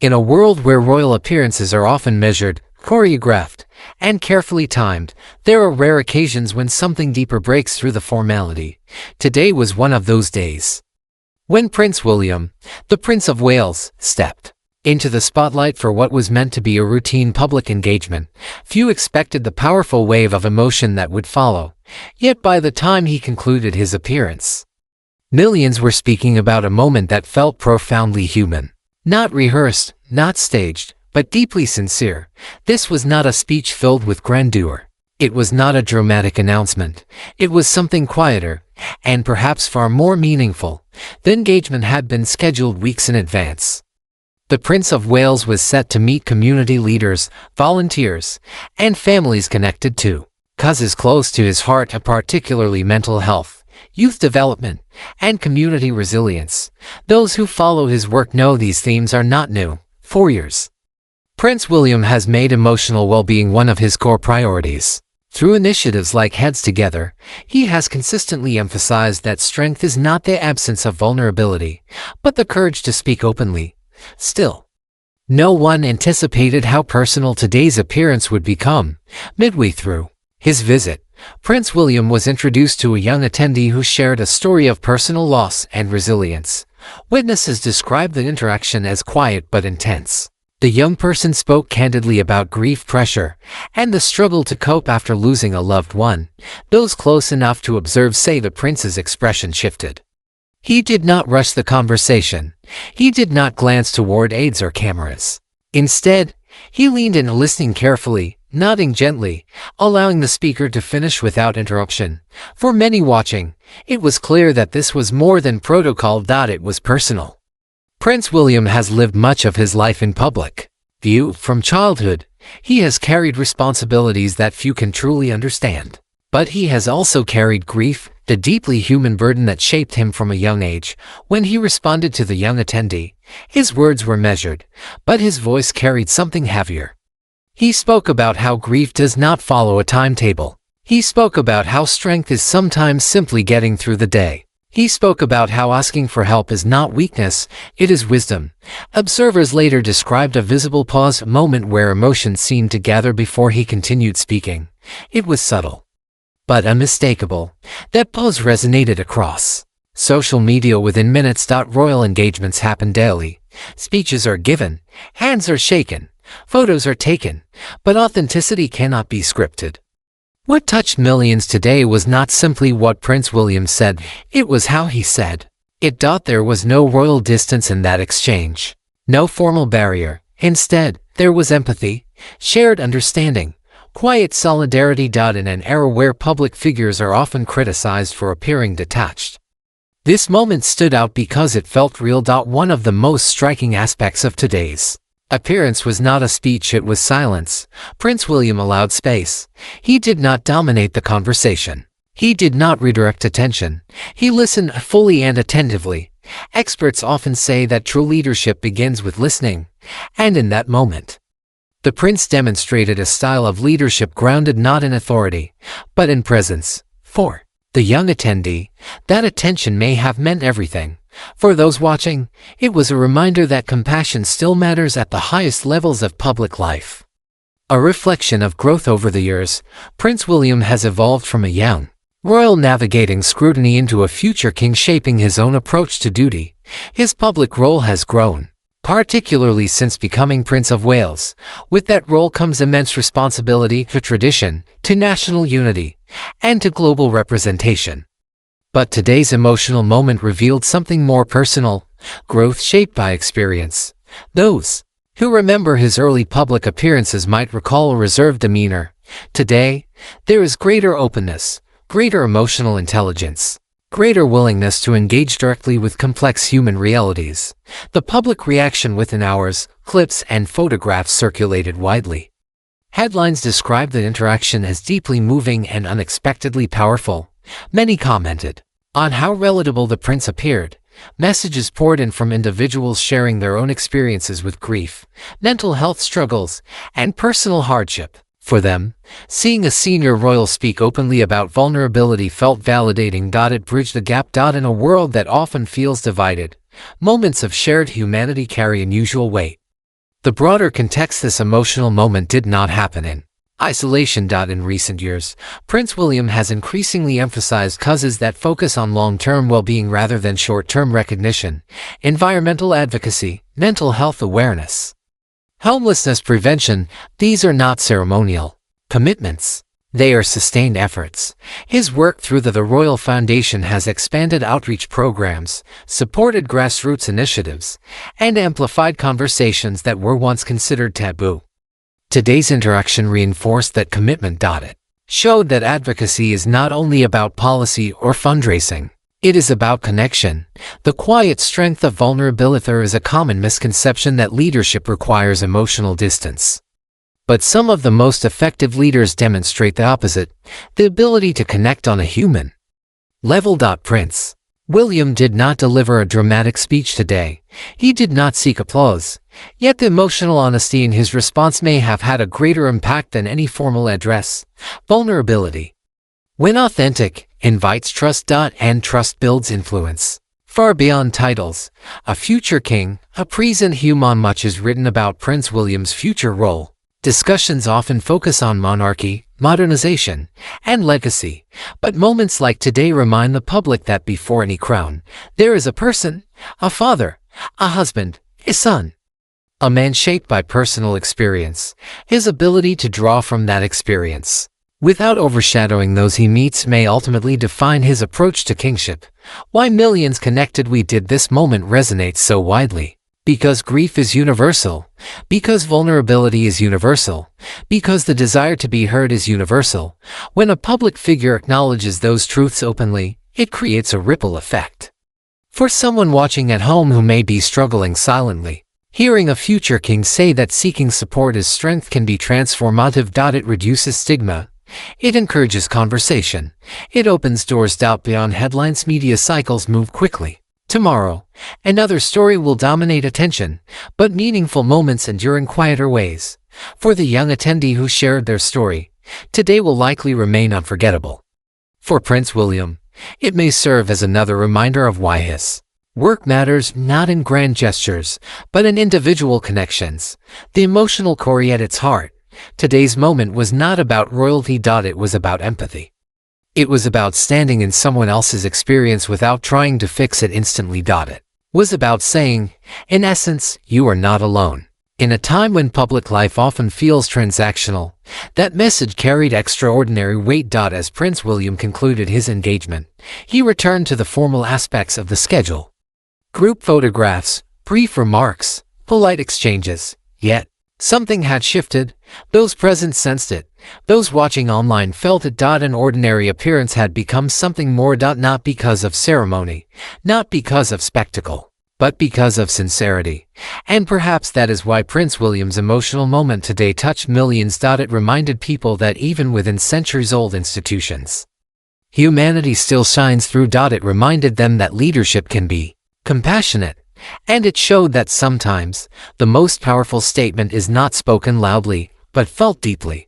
In a world where royal appearances are often measured, choreographed, and carefully timed, there are rare occasions when something deeper breaks through the formality. Today was one of those days. When Prince William, the Prince of Wales, stepped into the spotlight for what was meant to be a routine public engagement, few expected the powerful wave of emotion that would follow. Yet by the time he concluded his appearance, millions were speaking about a moment that felt profoundly human. Not rehearsed, not staged, but deeply sincere. This was not a speech filled with grandeur. It was not a dramatic announcement. It was something quieter, and perhaps far more meaningful. The engagement had been scheduled weeks in advance. The Prince of Wales was set to meet community leaders, volunteers, and families connected to causes close to his heart, particularly mental health, youth development, and community resilience. Those who follow his work know these themes are not new. For years, Prince William has made emotional well-being one of his core priorities. Through initiatives like Heads Together, he has consistently emphasized that strength is not the absence of vulnerability, but the courage to speak openly. Still, no one anticipated how personal today's appearance would become. Midway through his visit, Prince William was introduced to a young attendee who shared a story of personal loss and resilience. Witnesses described the interaction as quiet but intense. The young person spoke candidly about grief, pressure, and the struggle to cope after losing a loved one. Those close enough to observe say the prince's expression shifted. He did not rush the conversation. He did not glance toward aides or cameras. Instead, he leaned in, listening carefully, nodding gently, allowing the speaker to finish without interruption. For many watching, it was clear that this was more than protocol. It was personal. Prince William has lived much of his life in public view. From childhood, he has carried responsibilities that few can truly understand. But he has also carried grief, the deeply human burden that shaped him from a young age. When he responded to the young attendee, his words were measured, but his voice carried something heavier. He spoke about how grief does not follow a timetable. He spoke about how strength is sometimes simply getting through the day. He spoke about how asking for help is not weakness, it is wisdom. Observers later described a visible pause, a moment where emotions seemed to gather before he continued speaking. It was subtle, but unmistakable. That pause resonated across social media within minutes. Royal engagements happen daily. Speeches are given, hands are shaken, photos are taken, but authenticity cannot be scripted. What touched millions today was not simply what Prince William said, it was how he said it. There was no royal distance in that exchange, no formal barrier. Instead, there was empathy, shared understanding, quiet solidarity. In an era where public figures are often criticized for appearing detached, this moment stood out because it felt real. One of the most striking aspects of today's appearance was not a speech, it was silence. Prince William allowed space. He did not dominate the conversation. He did not redirect attention. He listened fully and attentively. Experts often say that true leadership begins with listening, and in that moment, the prince demonstrated a style of leadership grounded not in authority, but in presence. For the young attendee, that attention may have meant everything. For those watching, it was a reminder that compassion still matters at the highest levels of public life. A reflection of growth over the years, Prince William has evolved from a young royal navigating scrutiny into a future king shaping his own approach to duty. His public role has grown, particularly since becoming Prince of Wales. With that role comes immense responsibility to tradition, to national unity, and to global representation. But today's emotional moment revealed something more personal, growth shaped by experience. Those who remember his early public appearances might recall a reserved demeanor. Today, there is greater openness, greater emotional intelligence, greater willingness to engage directly with complex human realities. The public reaction within hours, clips and photographs circulated widely. Headlines described the interaction as deeply moving and unexpectedly powerful. Many commented on how relatable the prince appeared. Messages poured in from individuals sharing their own experiences with grief, mental health struggles, and personal hardship. For them, seeing a senior royal speak openly about vulnerability felt validating. It bridged the gap. In a world that often feels divided, moments of shared humanity carry unusual weight. The broader context: this emotional moment did not happen in isolation. In recent years, Prince William has increasingly emphasized causes that focus on long-term well-being rather than short-term recognition, environmental advocacy, mental health awareness, homelessness prevention. These are not ceremonial commitments. They are sustained efforts. His work through the Royal Foundation has expanded outreach programs, supported grassroots initiatives, and amplified conversations that were once considered taboo. Today's interaction reinforced that commitment. It showed that advocacy is not only about policy or fundraising. It is about connection. The quiet strength of vulnerability. There is a common misconception that leadership requires emotional distance. But some of the most effective leaders demonstrate the opposite, the ability to connect on a human level. Prince William did not deliver a dramatic speech today. He did not seek applause. Yet the emotional honesty in his response may have had a greater impact than any formal address. Vulnerability, when authentic, invites trust. And trust builds influence far beyond titles. A future king, a present human. Much is written about Prince William's future role. Discussions often focus on monarchy, modernization, and legacy, but moments like today remind the public that before any crown, there is a person, a father, a husband, a son, a man shaped by personal experience. His ability to draw from that experience, without overshadowing those he meets, may ultimately define his approach to kingship. Why millions connected. We did this moment resonates so widely. Because grief is universal, because vulnerability is universal, because the desire to be heard is universal. When a public figure acknowledges those truths openly, it creates a ripple effect. For someone watching at home who may be struggling silently, hearing a future king say that seeking support is strength can be transformative. It reduces stigma. It encourages conversation. It opens doors. Beyond headlines, media cycles move quickly. Tomorrow, another story will dominate attention, but meaningful moments endure in quieter ways. For the young attendee who shared their story, today will likely remain unforgettable. For Prince William, it may serve as another reminder of why his work matters, not in grand gestures, but in individual connections. The emotional core at its heart. Today's moment was not about royalty. It was about empathy. It was about standing in someone else's experience without trying to fix it instantly. It was about saying, in essence, you are not alone. In a time when public life often feels transactional, that message carried extraordinary weight. As Prince William concluded his engagement, he returned to the formal aspects of the schedule. Group photographs, brief remarks, polite exchanges. Yet, something had shifted. Those present sensed it. Those watching online felt it. An ordinary appearance had become something more. Not because of ceremony, not because of spectacle, but because of sincerity. And perhaps that is why Prince William's emotional moment today touched millions. It reminded people that even within centuries-old institutions, humanity still shines through. It reminded them that leadership can be compassionate. And it showed that sometimes, the most powerful statement is not spoken loudly, but felt deeply.